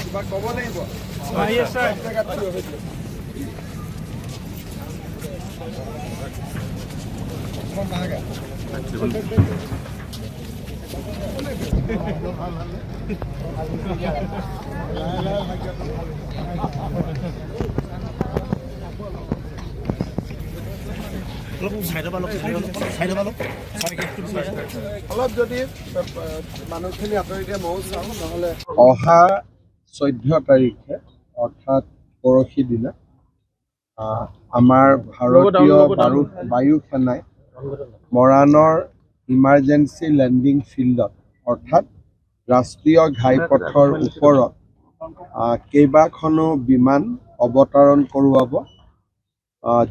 কিবা ক'ব লাগিব অলপ যদি মানুহখিনি আঁতৰি দিয়ে ময়ো চাওঁ নহ'লে অহা 14 তাৰিখে অৰ্থাৎ পৰহি দিনা আমাৰ ভাৰতীয় বায়ু সেনাই মৰাণৰ ইমাৰ্জেঞ্চি লেণ্ডিং ফিল্ডত অৰ্থাৎ ৰাষ্ট্ৰীয় ঘাইপথৰ ওপৰত কেইবাখনো বিমান অৱতৰণ কৰোৱাব।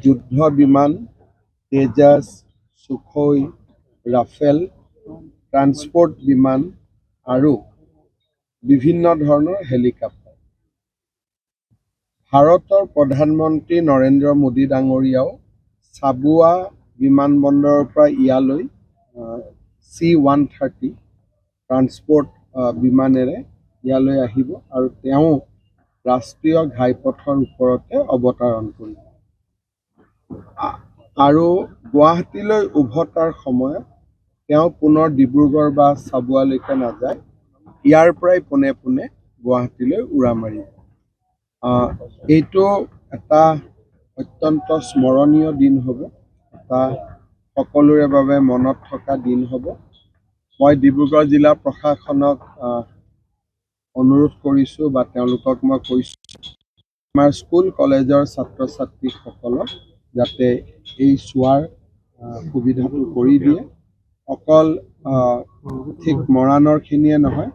যুদ্ধ বিমান তেজাছ, সুখোই, ৰাফেল, ট্ৰান্সপৰ্ট বিমান আৰু বিভিন্ন ধৰণৰ হেলিকপ্টাৰ। ভাৰতৰ প্ৰধানমন্ত্ৰী নৰেন্দ্ৰ মোদী ডাঙৰীয়াও চাবুৱা বিমানবন্দৰৰ পৰা ইয়ালৈ C-130 ট্ৰান্সপৰ্ট বিমানেৰে ইয়ালৈ আহিব আৰু তেওঁ ৰাষ্ট্ৰীয় ঘাইপথৰ ওপৰতে অৱতৰণ কৰিব আৰু গুৱাহাটীলৈ উভতাৰ সময়ত তেওঁ পুনৰ ডিব্ৰুগড় বা চাবুৱালৈকে নাযায়, ইয়াৰ পৰাই পোনে পোনে গুৱাহাটীলৈ উৰা মাৰিব। এইটো এটা অত্যন্ত স্মৰণীয় দিন হ'ব, এটা সকলোৰে বাবে মনত থকা দিন হ'ব। মই ডিব্ৰুগড় জিলা প্ৰশাসনক অনুৰোধ কৰিছোঁ বা তেওঁলোকক মই কৈছোঁ আমাৰ স্কুল কলেজৰ ছাত্ৰ ছাত্ৰীসকলক যাতে এই চোৱাৰ সুবিধাটো কৰি দিয়ে। অকল ঠিক মৰাণৰখিনিয়ে নহয়,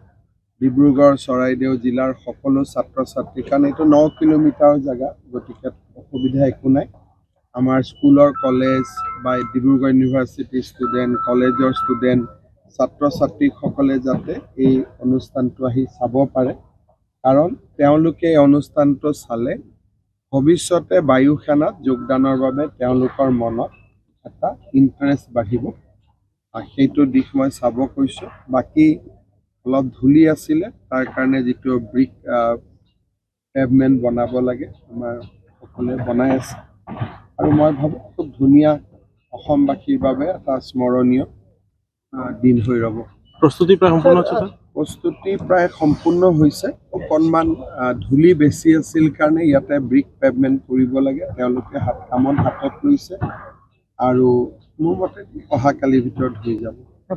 ডিব্ৰুগড় চৰাইদেউ জিলাৰ সকলো ছাত্ৰ ছাত্ৰী, কাৰণ এইটো 9 কিলোমিটাৰৰ জেগা, গতিকে অসুবিধা একো নাই। আমাৰ স্কুলৰ কলেজ বা ডিব্ৰুগড় ইউনিভাৰ্চিটিৰ ষ্টুডেণ্ট, কলেজৰ ষ্টুডেণ্ট, ছাত্ৰ ছাত্ৰীসকলে যাতে এই অনুষ্ঠানটো আহি চাব পাৰে, কাৰণ তেওঁলোকে এই অনুষ্ঠানটো চালে ভৱিষ্যতে বায়ু সেনাত যোগদানৰ বাবে তেওঁলোকৰ মনত এটা ইণ্টাৰেষ্ট বাঢ়িব। সেইটো দিশ মই চাব কৈছোঁ। বাকী অলপ ধূলি আছিলে, তাৰ কাৰণে যিটো ব্ৰিক পেভমেণ্ট বনাব লাগে আমাৰ সকলোৱে বনাই আছে আৰু মই ভাবোঁ খুব ধুনীয়া অসমবাসীৰ বাবে এটা স্মৰণীয় দিন হৈ ৰ'ব। প্ৰস্তুতি প্ৰায় সম্পূৰ্ণ হৈছে? প্ৰস্তুতি প্ৰায় সম্পূৰ্ণ হৈছে। অকণমান ধূলি বেছি আছিল কাৰণে ইয়াতে ব্ৰিক পেভমেণ্ট কৰিব লাগে, তেওঁলোকে কামত হাতত লৈছে আৰু মোৰ মতে অহাকালিৰ ভিতৰত হৈ যাব।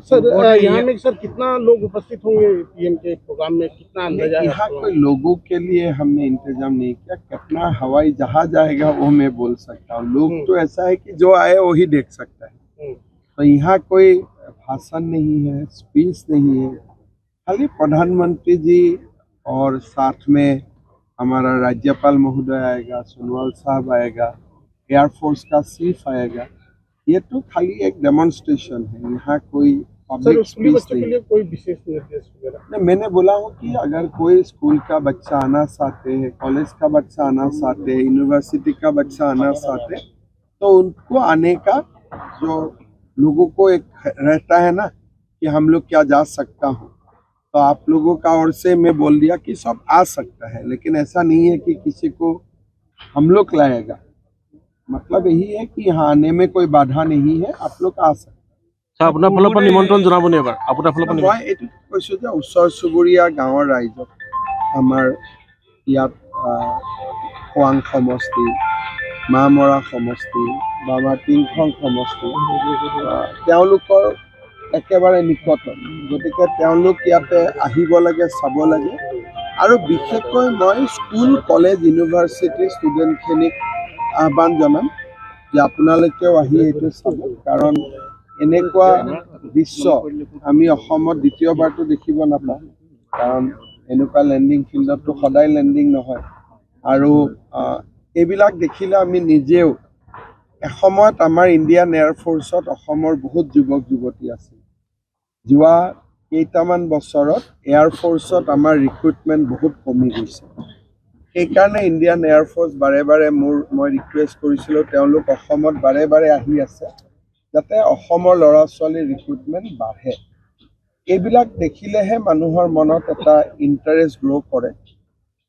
सर यहाँ में सर कितना लोग उपस्थित होंगे पीएम के प्रोग्राम में, कितना अंदाजा? यहाँ कोई लोगों के लिए हमने इंतजाम नहीं किया, कितना हवाई जहाज आएगा वो मैं बोल सकता हूँ। लोग तो ऐसा है कि जो आए वही देख सकता है, तो यहाँ कोई भाषण नहीं है, स्पीच नहीं है, खाली प्रधानमंत्री जी और साथ में हमारा राज्यपाल महोदय आएगा, सोनोवाल साहब आएगा, एयरफोर्स का चीफ आएगा। ये तो खाली एक डेमोन्स्ट्रेशन है, यहाँ कोई पब्लिक स्पीच नहीं। कोई विशेष निर्देश वगैरह? मैंने बोला हूँ कि अगर कोई स्कूल का बच्चा आना चाहते हैं, कॉलेज का बच्चा आना चाहते हैं, यूनिवर्सिटी का बच्चा आना चाहते हैं, तो उनको आने का जो लोगों को एक रहता है ना कि हम लोग क्या जा सकता हूँ, तो आप लोगों का ओर से मैं बोल दिया कि सब आ सकता है, लेकिन ऐसा नहीं है कि किसी को हम लोग लाएगा। मतलब यही है कि यहाँ आने में कोई बाधा नहीं है, आप लोग आ सकते हैं। আপোনাৰ ফালৰ পৰা নিমন্ত্ৰণ জনাবনি এবাৰ? আপোনাৰ ফালৰ পৰা মই এইটো কৈছোঁ যে ওচৰ চুবুৰীয়া গাঁৱৰ ৰাইজক, আমাৰ ইয়াত খোৱাং সমষ্টি, মামৰা সমষ্টি বা আমাৰ টিংখং সমষ্টি, তেওঁলোকৰ একেবাৰে নিকট, গতিকে তেওঁলোক ইয়াতে আহিব লাগে, চাব লাগে। আৰু বিশেষকৈ মই স্কুল কলেজ ইউনিভাৰ্চিটিৰ ষ্টুডেণ্টখিনিক আহ্বান জনাম যে আপোনালোকেও আহি এইটো চাব, কাৰণ এনেকুৱা দৃশ্য আমি অসমত দ্বিতীয়বাৰটো দেখিব নাপাওঁ, কাৰণ এনেকুৱা লেণ্ডিং ফিল্ডততো সদায় লেণ্ডিং নহয়। আৰু এইবিলাক দেখিলে আমি নিজেও, এসময়ত আমাৰ ইণ্ডিয়ান এয়াৰফ'ৰ্চত অসমৰ বহুত যুৱক যুৱতী আছিল। যোৱা কেইটামান বছৰত এয়াৰফ'ৰ্চত আমাৰ ৰিক্ৰুটমেণ্ট বহুত কমি গৈছে। সেইকাৰণে ইণ্ডিয়ান এয়াৰফ'ৰ্চ বাৰে বাৰে মই ৰিকুৱেষ্ট কৰিছিলোঁ, তেওঁলোক অসমত বাৰে বাৰে আহি আছে যাতে অসমৰ ল'ৰা ছোৱালীৰ ৰিক্ৰুটমেণ্ট বাঢ়ে। এইবিলাক দেখিলেহে মানুহৰ মনত এটা ইণ্টাৰেষ্ট গ্ৰ' কৰে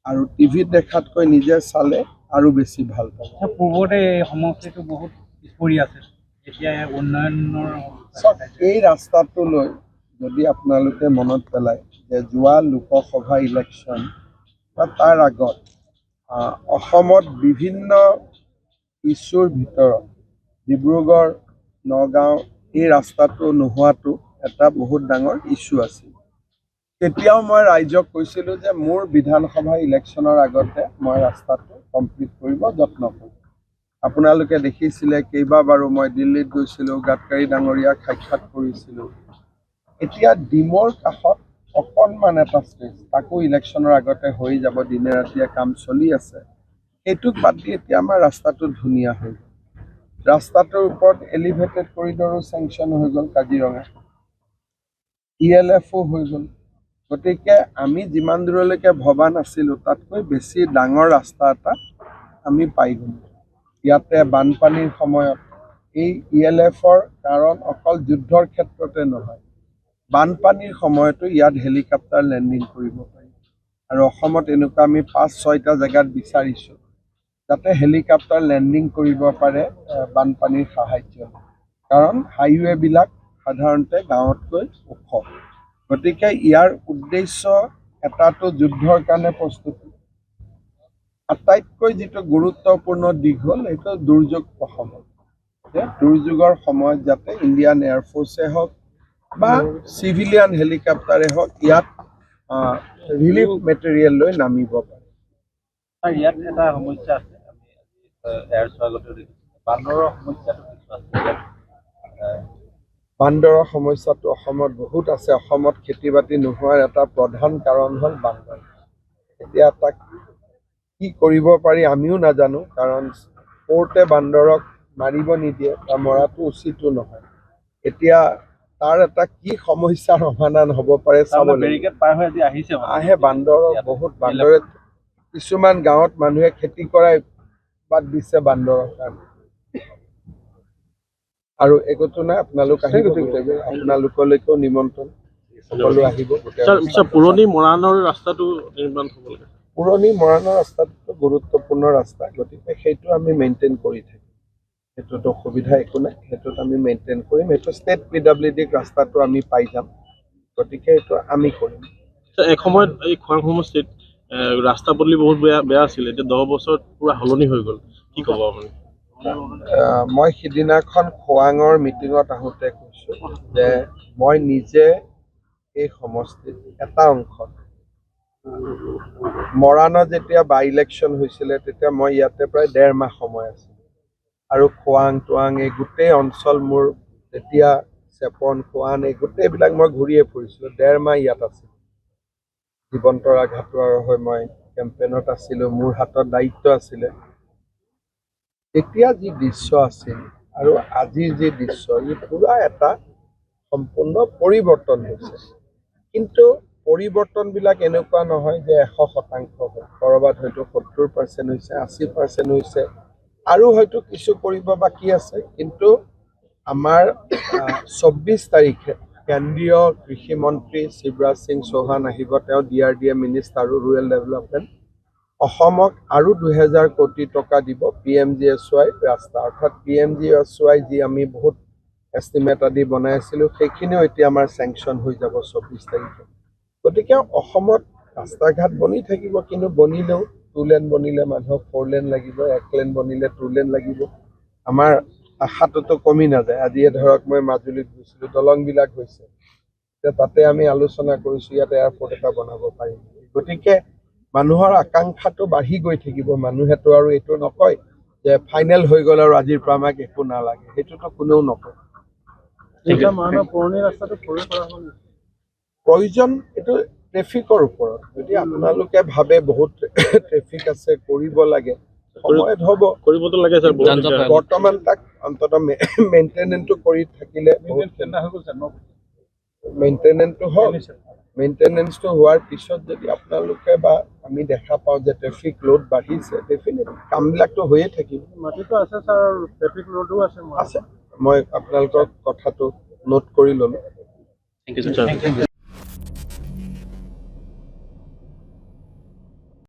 আৰু টিভিত দেখাতকৈ নিজে চালে আৰু বেছি ভাল পাব। পূৰ্বতে এই সমষ্টিটো বহুত পিছ পৰি আছিল, এতিয়া উন্নয়নৰ চাওক, এই ৰাস্তাটোলৈ যদি আপোনালোকে মনত পেলায় যে যোৱা লোকসভা ইলেকশ্যন বা তাৰ আগত অসমত বিভিন্ন ইছ্যুৰ ভিতৰত ডিব্ৰুগড় নগাঁও এই ৰাস্তাটো নোহোৱাটো এটা বহুত ডাঙৰ ইছ্যু আছিল। তেতিয়াও মই ৰাইজক কৈছিলোঁ যে মোৰ বিধানসভা ইলেকশ্যনৰ আগতে মই ৰাস্তাটো কমপ্লিট কৰিব যত্ন কৰিম। আপোনালোকে দেখিছিলে কেইবাবাৰো মই দিল্লীত গৈছিলোঁ, গাডকাৰী ডাঙৰীয়াক সাক্ষাৎ কৰিছিলোঁ। এতিয়া ডিমৰ কাষত অকণমান এটা স্পেচ, তাকো ইলেকশ্যনৰ আগতে হৈ যাব, দিনে ৰাতিয়ে কাম চলি আছে। সেইটোক বাদ দি এতিয়া আমাৰ ৰাস্তাটো ধুনীয়া হৈ গ'ল। ৰাস্তাটোৰ ওপৰত এলিভেটেড কৰিডৰো চেংচন হৈ গ'ল কাজিৰঙা, ELFও হৈ গ'ল। গতিকে আমি যিমান দূৰলৈকে ভবা নাছিলোঁ তাতকৈ বেছি ডাঙৰ ৰাস্তা এটা আমি পাই গ'লোঁ। ইয়াতে বানপানীৰ সময়ত এই ELFৰ কাৰণ অকল যুদ্ধৰ ক্ষেত্ৰতে নহয়, বানপানীৰ সময়তো ইয়াত হেলিকপ্টাৰ লেণ্ডিং কৰিব পাৰি। আৰু অসমত এনেকুৱা আমি 5-6টা জেগাত বিচাৰিছোঁ যাতে হেলিকপ্টাৰ লেণ্ডিং কৰিব পাৰে বানপানীৰ সাহায্য। কাৰণ হাইৱেবিলাক সাধাৰণতে গাঁৱতকৈ ওখ। গতিকে ইয়াৰ উদ্দেশ্য এটাটো যুদ্ধৰ কাৰণে প্ৰস্তুতি, আটাইতকৈ যিটো গুৰুত্বপূৰ্ণ দিশ হ'ল সেইটো দুৰ্যোগ প্ৰশমন। দুৰ্যোগৰ সময়ত যাতে ইণ্ডিয়ান এয়াৰফ'ৰ্চে হওক বা চিভিলিয়ান হেলিকপ্টাৰে হওক ইয়াত ৰিলিফ মেটেৰিয়েল লৈ নামিব পাৰে। আৰু ইয়াত এটা সমস্যা আছে, আমি এয়াৰ স্বাগতৰ দেখিছোঁ, বান্দৰৰ সমস্যাটো কিছু আছে। বান্দৰৰ সমস্যাটো অসমত বহুত আছে। অসমত খেতি বাতি নোহোৱাৰ এটা প্ৰধান কাৰণ হ'ল বান্দৰ। এতিয়া তাক কি কৰিব পাৰি আমিও নাজানো, কাৰণ কোৰ্টে বান্দৰক মাৰিব নিদিয়ে বা মৰাটো উচিতো নহয়। এতিয়া তাৰ এটা কি সমস্যাৰ সমাধান হ'ব পাৰে চাব লাগিব। বেৰিকেড পাৰ হৈ আজি আহিছে, আহে বান্দৰ বহুত, বান্দৰে কিছুমান গাঁৱত মানুহে খেতি কৰাই বাদ দিছে বান্দৰৰ কাৰণে। আৰু একোটো নাই, আপোনালোক আহিব, আপোনালোকলৈকেও নিমন্ত্ৰণ, সকলো আহিব। পুৰণি মৰাণৰ ৰাস্তাটো নিৰ্মাণ হ'ব লাগে। পুৰণি মৰাণৰ ৰাস্তাটো গুৰুত্বপূৰ্ণ ৰাস্তা, গতিকে সেইটো আমি মেইনটেইন কৰি থাকিম। সেইটোত অসুবিধা একো নাই, সেইটোত আমি মেইনটেইন কৰিম। সেইটো ষ্টেট PWD ৰাস্তাটো আমি পাই যাম, গতিকে সেইটো আমি কৰিম। এসময়ত এই খোৱাং সমষ্টিত ৰাস্তা পদূলি বহুত বেয়া আছিল, এতিয়া 10 বছৰত পুৰা সলনি হৈ গ'ল, কি ক'ব আপুনি? মই সিদিনাখন খোৱাঙৰ মিটিঙত আহোঁতে কৈছোঁ যে মই নিজে এই সমষ্টিত এটা অংশত, মৰাণত যেতিয়া বাই ইলেকশ্যন হৈছিলে তেতিয়া মই ইয়াতে প্ৰায় 1.5 মাহ সময় আছিলোঁ। আৰু খোৱাং টোৱাং এই গোটেই অঞ্চল মোৰ, তেতিয়া চেপন খোৱাং এই গোটেইবিলাক মই ঘূৰিয়ে ফুৰিছিলোঁ। 1.5 মাহ ইয়াত আছিলোঁ। জীৱন্ত ৰাঘাটোৱাৰ হৈ মই কেম্পেইনত আছিলোঁ, মোৰ হাতত দায়িত্ব আছিলে। তেতিয়া যি দৃশ্য আছিল আৰু আজিৰ যি দৃশ্য, ই পুৰা এটা সম্পূৰ্ণ পৰিৱৰ্তন হৈছে। কিন্তু পৰিৱৰ্তনবিলাক এনেকুৱা নহয় যে 100% হয়, ক'ৰবাত হয়তো 70% হৈছে, 80% হৈছে, আৰু হয়তো কিছু কৰিব বাকী আছে। কিন্তু আমাৰ 24 তাৰিখে কেন্দ্ৰীয় কৃষি মন্ত্ৰী শিৱৰাজ সিং চৌহান আহিব, তেওঁ DRDA মিনিষ্টাৰ আৰু ৰুৰেল ডেভেলপমেণ্ট, অসমক আৰু 2000 কোটি টকা দিব PMGSY ৰাস্তা, অৰ্থাৎ PMGSY যি আমি বহুত এষ্টিমেট আদি বনাই আছিলোঁ, সেইখিনিও এতিয়া আমাৰ চেংচন হৈ যাব 24 তাৰিখে। গতিকে অসমত ৰাস্তা ঘাট বনি থাকিব, কিন্তু বনিলেও 2 লেন বনিলে মানুহক 4 লেন লাগিব, 1 লেন বনিলে 2 লেন লাগিব। আমাৰ আশাটোতো কমি নাযায়। আজিয়ে ধৰক মই মাজুলীত গৈছিলোঁ, দলংবিলাক হৈছে, এতিয়া তাতে আমি আলোচনা কৰিছোঁ ইয়াত এয়াৰপৰ্ট এটা বনাব পাৰিম। গতিকে মানুহৰ আকাংক্ষাটো বাঢ়ি গৈ থাকিব। মানুহেতো আৰু এইটো নকয় যে ফাইনেল হৈ গ'ল আৰু আজিৰ পৰা আমাক একো নালাগে, সেইটোতো কোনেও নকয়। পুৰণি ৰাস্তাটো প্ৰয়োজন এইটো ট্ৰেফিকৰ ওপৰত। যদি আপোনালোকে ভাবে বহুত ট্ৰেফিক আছে, কৰিব লাগে, সময়ত হ'ব, কৰিবতো লাগে স্যাৰ। বৰ্তমান তাক অন্তত মেইনটেনেন্সটো কৰি থাকিলে, মেইনটেনেন্সটো হ'ল, মেইনটেনেন্সটো হোৱাৰ পিছত যদি আপোনালোকে বা আমি দেখা পাওঁ যে ট্ৰেফিক লোড বাঢ়িছে, ডেফিনেটলি কামবিলাকতো হৈয়ে থাকিব। মাটিতো আছে স্যাৰ, ট্ৰেফিক লোডো আছে। মই আপোনালোকৰ কথাটো নোট কৰি ল'লোঁ। Thank you, sir.